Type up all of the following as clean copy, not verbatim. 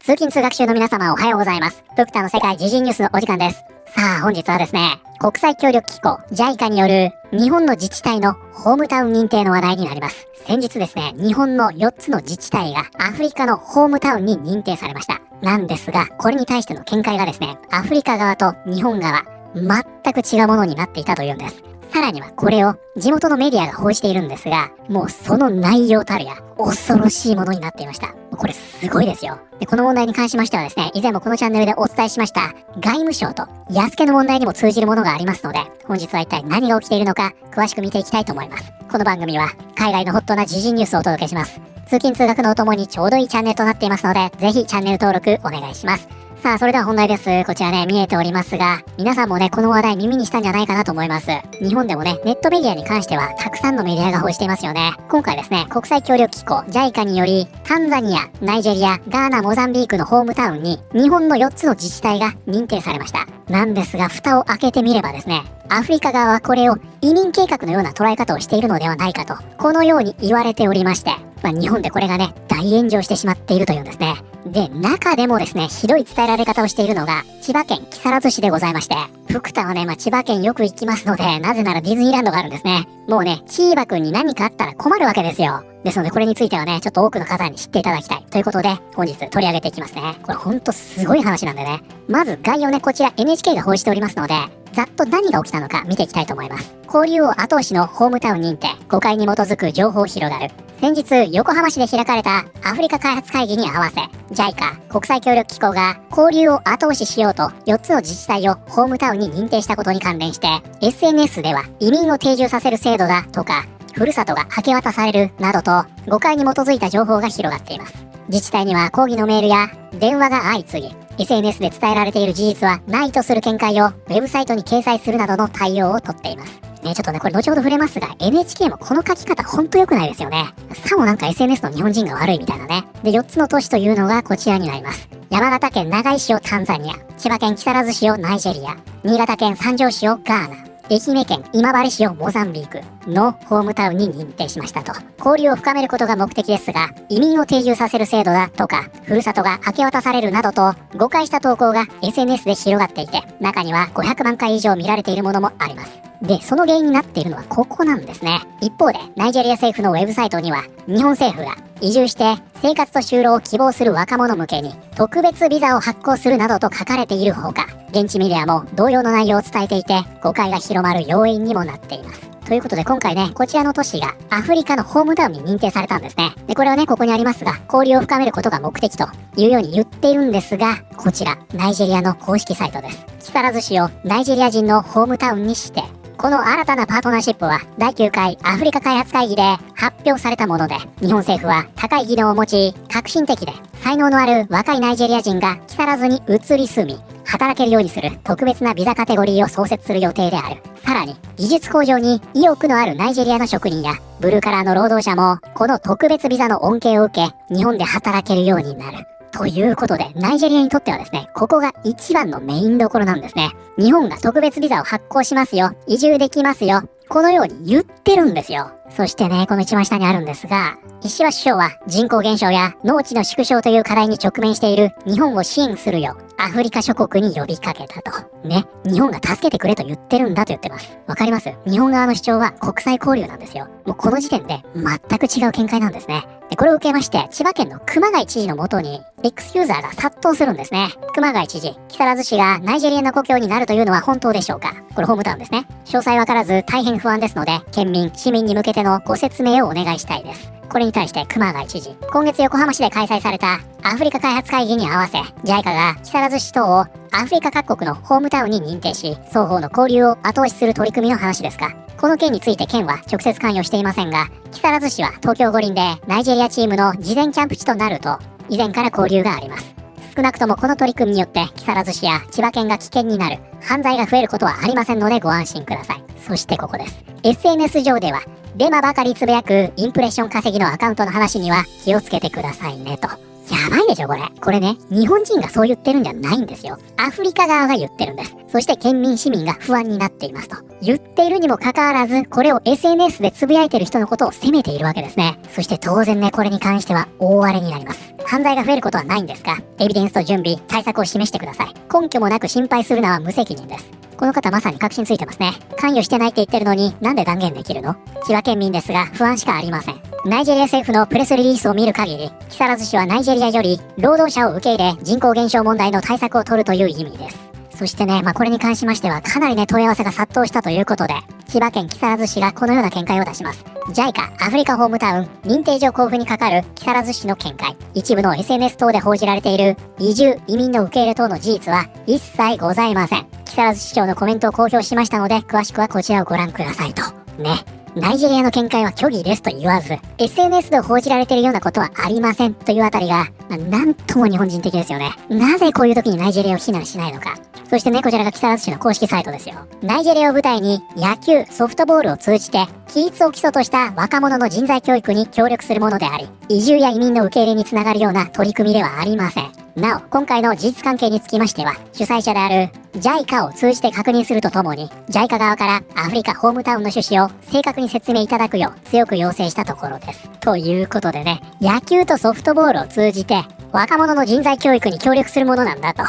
通勤通学中の皆様おはようございます。ドクターの世界時事ニュースのお時間です。さあ本日はですね、国際協力機構 JICA による日本の自治体のホームタウン認定の話題になります。先日ですね、日本の4つの自治体がアフリカのホームタウンに認定されました。なんですが、これに対しての見解がですね、アフリカ側と日本側、全く違うものになっていたというんです。さらにはこれを地元のメディアが報じているんですが、もうその内容たるや恐ろしいものになっていました。これすごいですよ。で、この問題に関しましてはですね、以前もこのチャンネルでお伝えしました外務省と安家の問題にも通じるものがありますので、本日は一体何が起きているのか詳しく見ていきたいと思います。この番組は海外のホットな時事ニュースをお届けします。通勤通学のお供にちょうどいいチャンネルとなっていますので、ぜひチャンネル登録お願いします。さあ、それでは本題です。こちらね、見えておりますが、皆さんもね、この話題耳にしたんじゃないかなと思います。日本でもね、ネットメディアに関しては、たくさんのメディアが報じていますよね。今回ですね、国際協力機構 JICA により、タンザニア、ナイジェリア、ガーナ、モザンビークのホームタウンに、日本の4つの自治体が認定されました。なんですが、蓋を開けてみればですね、アフリカ側はこれを移民計画のような捉え方をしているのではないかと、このように言われておりまして、日本でこれがね、大炎上してしまっているというんですね。で、中でもですね、ひどい伝えられ方をしているのが、千葉県木更津市でございまして、福田はね、千葉県よく行きますので、なぜならディズニーランドがあるんですね。もうね、チーバくんに何かあったら困るわけですよ。ですので、これについてはね、ちょっと多くの方に知っていただきたい。ということで、本日取り上げていきますね。これほんとすごい話なんでね。まず概要ね、こちら NHK が報じておりますので、ざっと何が起きたのか見ていきたいと思います。交流を後押しのホームタウン認定、誤解に基づく情報広がる。先日、横浜市で開かれたアフリカ開発会議に合わせ、JICA 国際協力機構が交流を後押ししようと4つの自治体をホームタウンに認定したことに関連して、SNS では移民を定住させる制度だとか、ふるさとが明け渡されるなどと誤解に基づいた情報が広がっています。自治体には抗議のメールや電話が相次ぎ、SNS で伝えられている事実はないとする見解をウェブサイトに掲載するなどの対応をとっています。ね、ちょっとね、これ後ほど触れますが、NHK もこの書き方ほんと良くないですよね。さもなんか SNS の日本人が悪いみたいなね。で、4つの都市というのがこちらになります。山形県長井市をタンザニア、千葉県木更津市をナイジェリア、新潟県三条市をガーナ、愛媛県今治市をモザンビークのホームタウンに認定しましたと。交流を深めることが目的ですが、移民を定住させる制度だとか、ふるさとが明け渡されるなどと誤解した投稿が SNS で広がっていて、中には500万回以上見られているものもあります。で、その原因になっているのはここなんですね。一方で、ナイジェリア政府のウェブサイトには、日本政府が移住して生活と就労を希望する若者向けに特別ビザを発行するなどと書かれているほか、現地メディアも同様の内容を伝えていて、誤解が広まる要因にもなっています。ということで今回ね、こちらの都市がアフリカのホームタウンに認定されたんですね。で、これはね、ここにありますが、交流を深めることが目的というように言っているんですが、こちら、ナイジェリアの公式サイトです。木更津市をナイジェリア人のホームタウンに指定。この新たなパートナーシップは第9回アフリカ開発会議で発表されたもので、日本政府は高い技能を持ち、革新的で才能のある若いナイジェリア人が木更津に移り住み、働けるようにする特別なビザカテゴリーを創設する予定である。さらに、技術向上に意欲のあるナイジェリアの職人やブルーカラーの労働者も、この特別ビザの恩恵を受け、日本で働けるようになる。ということで、ナイジェリアにとってはですね、ここが一番のメインどころなんですね。日本が特別ビザを発行しますよ。移住できますよ。このように言ってるんですよ。そしてね、この一番下にあるんですが、石破首相は人口減少や農地の縮小という課題に直面している日本を支援するようアフリカ諸国に呼びかけたと。ね、日本が助けてくれと言ってるんだと言ってます。わかります？日本側の主張は国際交流なんですよ。もうこの時点で全く違う見解なんですね。で、これを受けまして、千葉県の熊谷知事のもとに X ユーザーが殺到するんですね。熊谷知事、木更津市がナイジェリアの故郷になるというのは本当でしょうか？これホームタウンですね。詳細わからず大変不安ですので、県民、市民に向けてのご説明をお願いしたいです。これに対して熊谷知事、今月横浜市で開催されたアフリカ開発会議に合わせ、JICA が木更津市等をアフリカ各国のホームタウンに認定し、双方の交流を後押しする取り組みの話ですが、この件について県は直接関与していませんが、木更津市は東京五輪でナイジェリアチームの事前キャンプ地となると、以前から交流があります。少なくともこの取り組みによって木更津市や千葉県が危険になる、犯罪が増えることはありませんのでご安心ください。そしてここです。SNS 上ではデマばかりつぶやくインプレッション稼ぎのアカウントの話には気をつけてくださいねと。やばいでしょこれ。これね、日本人がそう言ってるんじゃないんですよ。アフリカ側が言ってるんです。そして県民市民が不安になっていますと言っているにもかかわらず、これを SNS でつぶやいている人のことを責めているわけですね。そして当然ね、これに関しては大荒れになります。犯罪が増えることはないんですか？エビデンスと準備、対策を示してください。根拠もなく心配するのは無責任です。この方まさに確信ついてますね。関与してないって言ってるのになんで断言できるの？千葉県民ですが不安しかありません。ナイジェリア政府のプレスリリースを見る限り、木更津市はナイジェリアより労働者を受け入れ人口減少問題の対策を取るという意味です。そしてね、これに関しましてはかなりね問い合わせが殺到したということで、千葉県木更津市がこのような見解を出します。JICA アフリカホームタウン認定状交付にかかる木更津市の見解。一部の SNS 等で報じられている移住移民の受け入れ等の事実は一切ございません。木更津市長のコメントを公表しましたので、詳しくはこちらをご覧くださいとね。ナイジェリアの見解は虚偽ですと言わず、 SNS で報じられているようなことはありませんというあたりが、なんとも日本人的ですよね。なぜこういう時にナイジェリアを非難しないのか。そしてね、こちらが木更津市の公式サイトですよ。ナイジェリアを舞台に野球、ソフトボールを通じて規律を基礎とした若者の人材教育に協力するものであり、移住や移民の受け入れにつながるような取り組みではありません。なお、今回の事実関係につきましては、主催者である JICA を通じて確認するとともに、JICA 側からアフリカホームタウンの趣旨を正確に説明いただくよう強く要請したところです。ということでね、野球とソフトボールを通じて若者の人材教育に協力するものなんだと。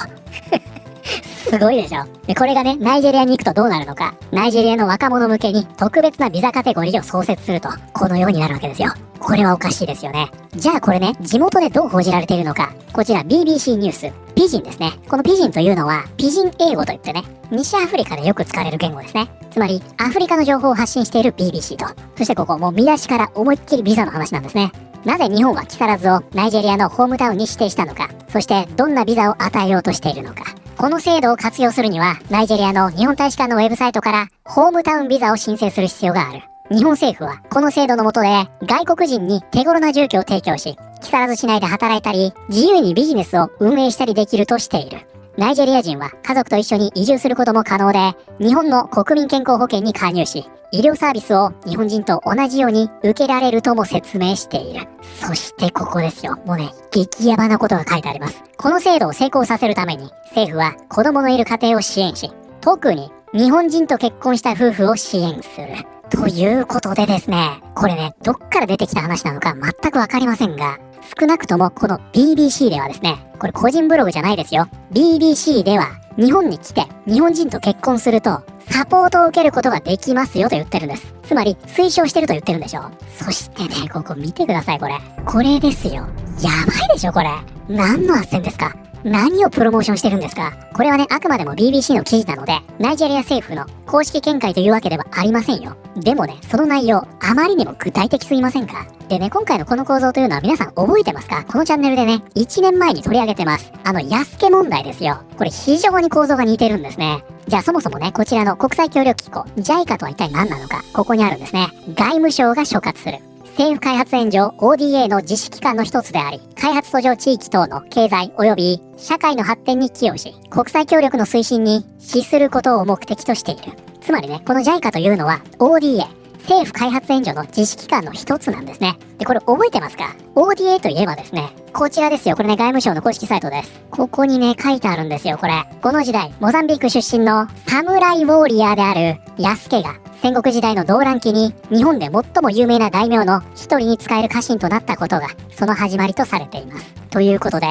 すごいでしょ。で、これがね、ナイジェリアに行くとどうなるのか。ナイジェリアの若者向けに特別なビザカテゴリーを創設すると、このようになるわけですよ。これはおかしいですよね。じゃあこれね、地元でどう報じられているのか。こちら BBC ニュース。ピジンですね。このピジンというのは、ピジン英語といってね、西アフリカでよく使われる言語ですね。つまり、アフリカの情報を発信している BBC と。そしてここ、もう見出しから思いっきりビザの話なんですね。なぜ日本は木更津をナイジェリアのホームタウンに指定したのか。そしてどんなビザを与えようとしているのか。この制度を活用するには、ナイジェリアの日本大使館のウェブサイトからホームタウンビザを申請する必要がある。日本政府はこの制度の下で外国人に手頃な住居を提供し、木更津市内で働いたり自由にビジネスを運営したりできるとしている。ナイジェリア人は家族と一緒に移住することも可能で、日本の国民健康保険に加入し、医療サービスを日本人と同じように受けられるとも説明している。そしてここですよ。もうね、激ヤバなことが書いてあります。この制度を成功させるために、政府は子供のいる家庭を支援し、特に日本人と結婚した夫婦を支援する。ということでですね、これね、どっから出てきた話なのか全くわかりませんが、少なくともこの BBC ではですね、これ個人ブログじゃないですよ。BBC では日本に来て日本人と結婚するとサポートを受けることができますよと言ってるんです。つまり推奨してると言ってるんでしょ。そしてね、ここ見てください、これ。これですよ。やばいでしょ、これ。何の斡旋ですか？何をプロモーションしてるんですか？これはね、あくまでも BBC の記事なので、ナイジェリア政府の公式見解というわけではありませんよ。でもね、その内容、あまりにも具体的すぎませんか？でね、今回のこの構造というのは皆さん覚えてますか？このチャンネルでね、1年前に取り上げてます。安家問題ですよ。これ非常に構造が似てるんですね。じゃあそもそもね、こちらの国際協力機構、JICA とは一体何なのか、ここにあるんですね。外務省が所轄する。政府開発援助 ODA の実施機関の一つであり、開発途上地域等の経済及び社会の発展に寄与し、国際協力の推進に資することを目的としている。つまりね、この JICA というのは ODA、政府開発援助の実施機関の一つなんですね。で、これ覚えてますか？ ODA といえばですね、こちらですよ。これね、外務省の公式サイトです。ここにね、書いてあるんですよ、これ。この時代、モザンビーク出身のサムライウォーリアーである安家が、戦国時代の動乱期に日本で最も有名な大名の一人に仕える家臣となったことがその始まりとされています。ということで、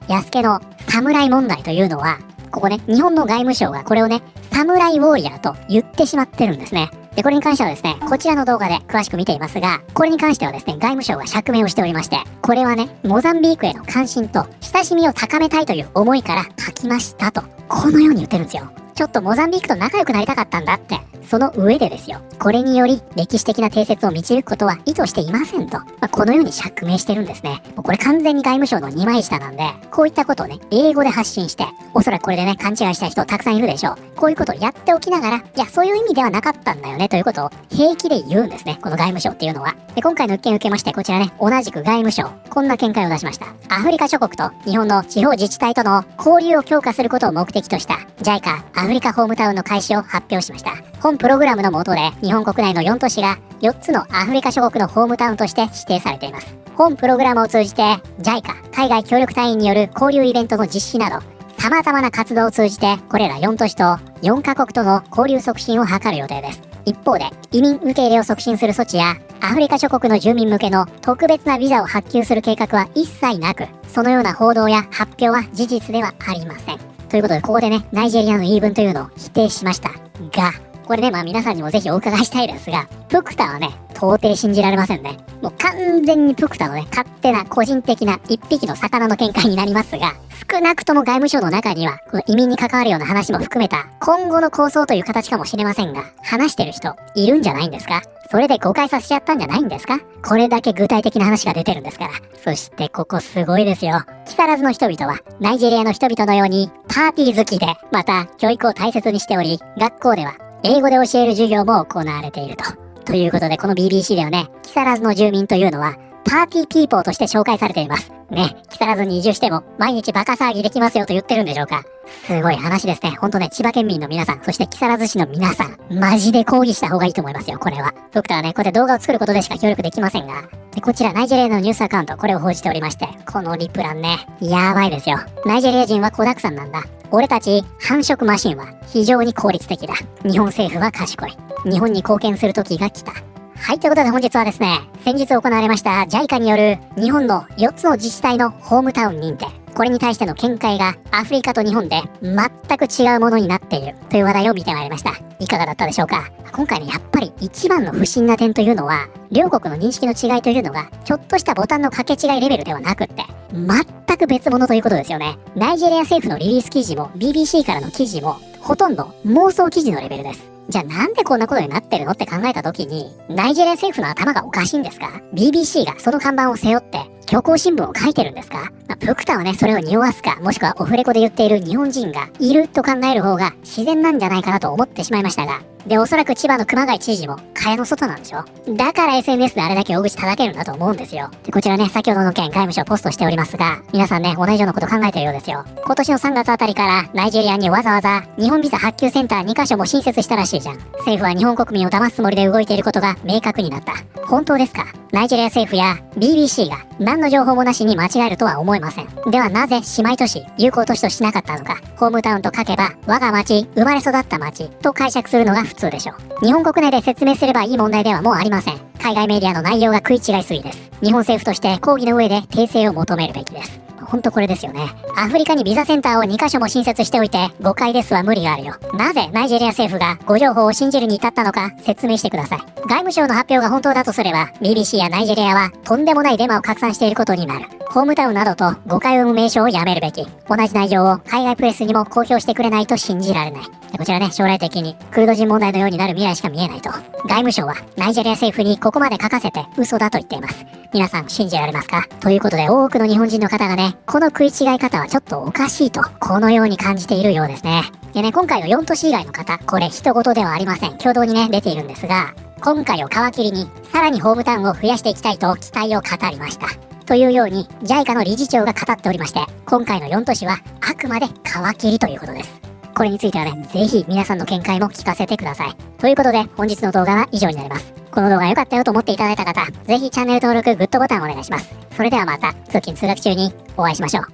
安家の侍問題というのは、ここね、日本の外務省がこれをね、侍ウォーリアーと言ってしまってるんですね。で、これに関してはですね、こちらの動画で詳しく見ていますが、これに関してはですね、外務省が釈明をしておりまして、これはね、モザンビークへの関心と親しみを高めたいという思いから書きましたと、このように言ってるんですよ。ちょっとモザンビークと仲良くなりたかったんだって。その上でですよ。これにより歴史的な定説を導くことは意図していませんと。このように釈明してるんですね。もうこれ完全に外務省の二枚舌なんで、こういったことをね、英語で発信して、おそらくこれでね、勘違いした人たくさんいるでしょう。こういうことをやっておきながら、いや、そういう意味ではなかったんだよねということを平気で言うんですね。この外務省っていうのは。で、今回の一件を受けまして、こちらね、同じく外務省、こんな見解を出しました。アフリカ諸国と日本の地方自治体との交流を強化することを目的とした JICA アフリカホームタウンの開始を発表しました。本プログラムの下で日本国内の4都市が4つのアフリカ諸国のホームタウンとして指定されています。本プログラムを通じて JICA 海外協力隊員による交流イベントの実施など様々な活動を通じて、これら4都市と4カ国との交流促進を図る予定です。一方で、移民受け入れを促進する措置や、アフリカ諸国の住民向けの特別なビザを発給する計画は一切なく、そのような報道や発表は事実ではありません。ということで、ここでね、ナイジェリアの言い分というのを否定しました。が、これね、皆さんにもぜひお伺いしたいですが、プクタはね、到底信じられませんね。もう完全にプクタのね、勝手な個人的な一匹の魚の見解になりますが、少なくとも外務省の中には、この移民に関わるような話も含めた、今後の構想という形かもしれませんが、話してる人、いるんじゃないんですか？それで誤解させちゃったんじゃないんですか？これだけ具体的な話が出てるんですから。そしてここすごいですよ。木更津の人々は、ナイジェリアの人々のように、パーティー好きで、また、教育を大切にしており、学校では、英語で教える授業も行われていると。ということで、この BBC ではね、木更津の住民というのは、パーティーピーポーとして紹介されています。ね、木更津に移住しても、毎日バカ騒ぎできますよと言ってるんでしょうか。すごい話ですね。ほんとね、千葉県民の皆さん、そして木更津市の皆さん、マジで抗議した方がいいと思いますよ、これは。ドクターはね、これで動画を作ることでしか協力できませんが。で、こちら、ナイジェリアのニュースアカウント、これを報じておりまして、このリプランね、やばいですよ。ナイジェリア人は子沢山なんだ。俺たち繁殖マシンは非常に効率的だ。日本政府は賢い。日本に貢献する時が来た。はい、ということで本日はですね、先日行われました JICA による日本の4つの自治体のホームタウン認定。これに対しての見解がアフリカと日本で全く違うものになっているという話題を見てまいりました。いかがだったでしょうか？今回ね、やっぱり一番の不審な点というのは、両国の認識の違いというのが、ちょっとしたボタンの掛け違いレベルではなくって、全く別物ということですよね。ナイジェリア政府のリリース記事も BBC からの記事も、ほとんど妄想記事のレベルです。じゃあなんでこんなことになってるのって考えた時に、ナイジェリア政府の頭がおかしいんですか？ BBC がその看板を背負って、強行新聞を書いてるんですか？プクタはね、それを匂わすか、もしくはオフレコで言っている日本人がいると考える方が自然なんじゃないかなと思ってしまいましたが、で、おそらく千葉の熊谷知事も蚊帳の外なんでしょ？だから SNS であれだけ大口叩けるんだと思うんですよ。で、こちらね、先ほどの件外務省ポストしておりますが、皆さんね、同じようなこと考えてるようですよ。今年の3月あたりからナイジェリアにわざわざ日本ビザ発給センター2カ所も新設したらしいじゃん。政府は日本国民を騙すつもりで動いていることが明確になった。本当ですか？ナイジェリア政府や BBC が何の情報もなしに間違えるとは思えません。ではなぜ姉妹都市、友好都市としなかったのか。ホームタウンと書けば、我が町、生まれ育った町と解釈するのが普通でしょう。日本国内で説明すればいい問題ではもうありません。海外メディアの内容が食い違いすぎです。日本政府として抗議の上で訂正を求めるべきです。ほんとこれですよね。アフリカにビザセンターを2カ所も新設しておいて誤解ですは無理があるよ。なぜナイジェリア政府が誤情報を信じるに至ったのか説明してください。外務省の発表が本当だとすれば BBC やナイジェリアはとんでもないデマを拡散していることになる。ホームタウンなどと誤解を生む名称をやめるべき。同じ内容を海外プレスにも公表してくれないと信じられない。こちらね、将来的にクルド人問題のようになる未来しか見えないと。外務省はナイジェリア政府にここまで書かせて嘘だと言っています。皆さん信じられますか？ということで多くの日本人の方がね、この食い違い方はちょっとおかしいと、このように感じているようですね。でね、今回の4都市以外の方、これ人事ではありません。共同にね、出ているんですが、今回を皮切りに、さらにホームタウンを増やしていきたいと期待を語りました。というように、JICA の理事長が語っておりまして、今回の4都市はあくまで皮切りということです。これについてはね、ぜひ皆さんの見解も聞かせてください。ということで、本日の動画は以上になります。この動画良かったよと思っていただいた方、ぜひチャンネル登録、グッドボタンをお願いします。それではまた、通勤通学中にお会いしましょう。